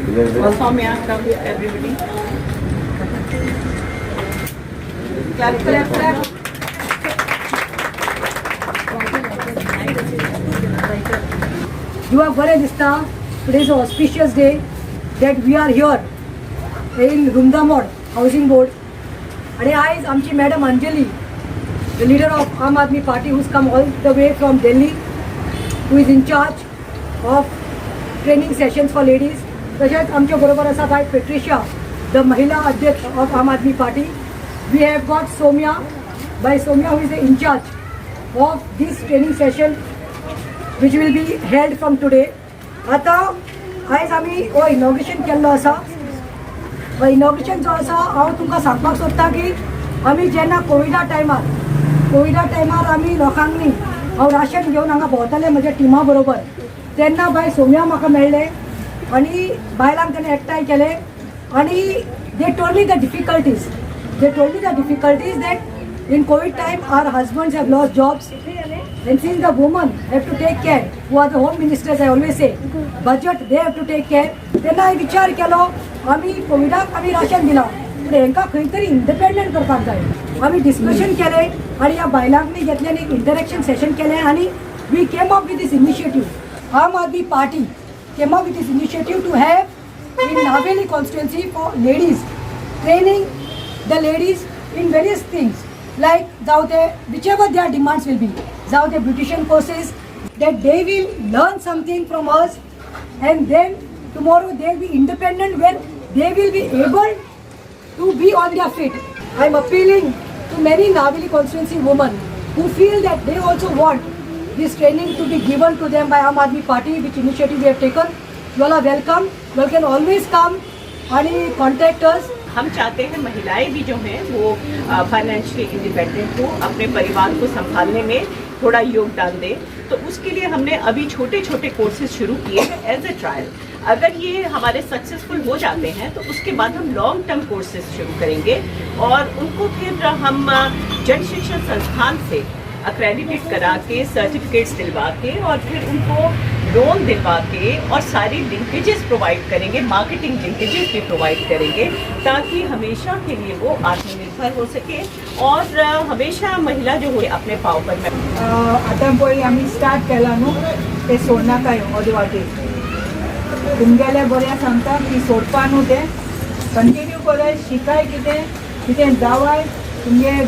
Soumya, come with everybody. Clap, clap, clap. You are बरे दिसता. Today is an auspicious day that we are here in Rumdamod Housing Board. आणि आज आमची madam Anjali, the leader of Aam Aadmi Party, who's come all the way from Delhi, who is in charge of training sessions for ladies. तसेच आमच्या बरोबर असा bye Patricia, the महिला अध्यक्ष of Aam Aadmi Party. We have got Soumya, by Soumya, who is the in charge of this training session which will be held from today. आता आज आम्ही inauguration केल्लो आसा. इनॉग्रेशन जो आसा हांव तुमकां सांगपाक सोदता की आमी जेन्ना कोविडा टायमार आमी लोकांनी हांव राशन घेवन हांगा भोंवतालें म्हज्या टिमा बरोबर, तेन्ना बाय सोम्या म्हाका मेळ्ळें आनी बायलांक ताणें एकठांय केलें आनी they told me the difficulties that in COVID time our husbands have lost jobs, and since the women have to take care, who are the home ministers, I always say, budget they have to take care. तेन्ना हांवें विचार केलो आमी कोविडाक आमी ration दिलां पूण हांकां खंय तरी इंडिपेंडंट करपाक जाय. आमी डिस्कशन केलें आनी ह्या बायलांकनी घेतलें आनी एक इंटरेक्शन सेशन केलें आनी we came up with this initiative. Aam Aadmi party came up with this initiative to have in Naveli constituency for ladies, training the ladies in various things, like whichever their demands will be, the beautician courses, that they will learn something from us, and then tomorrow they will be independent when they will be able to be on their feet. I am appealing to many Naveli constituency women who feel that they also want this training to be given to them by Aam Aadmi Party, which initiative we have taken. You all are welcome. You all can always come and contact us. हम चाहते हैं महिलाएं भी जो हैं वो financially independent हो, अपने परिवार को संभालने में थोड़ा योगदान दें. तो उसके लिए हमने अभी छोटे छोटे कोर्सेज शुरू किए हैं एज ए ट्रायल. अगर ये हमारे सक्सेसफुल हो जाते हैं तो उसके बाद हम लॉन्ग टर्म कोर्सेज शुरू करेंगे और उनको फिर हम जन शिक्षण संस्थान से अक्रेडिटेट करा के सर्टिफिकेट्स दिलवा के और फिर उनको लोन दिलवा के और सारी लिंकेजेस प्रोवाइड करेंगे, मार्केटिंग लिंकेजेस भी प्रोवाइड करेंगे ताकि हमेशा के लिए वो आत्मनिर्भर हो सके और हमेशा महिला जो हो अपने पाव पर. आतां पळय आमी स्टार्ट केला न्हू, ते सोडनाका अर्दे वाटेक. तुमगेले बरें सांगता की सोडपा न्हू, तें कंटिन्यू कराय, शिकाय, कितें जावाय तुमगे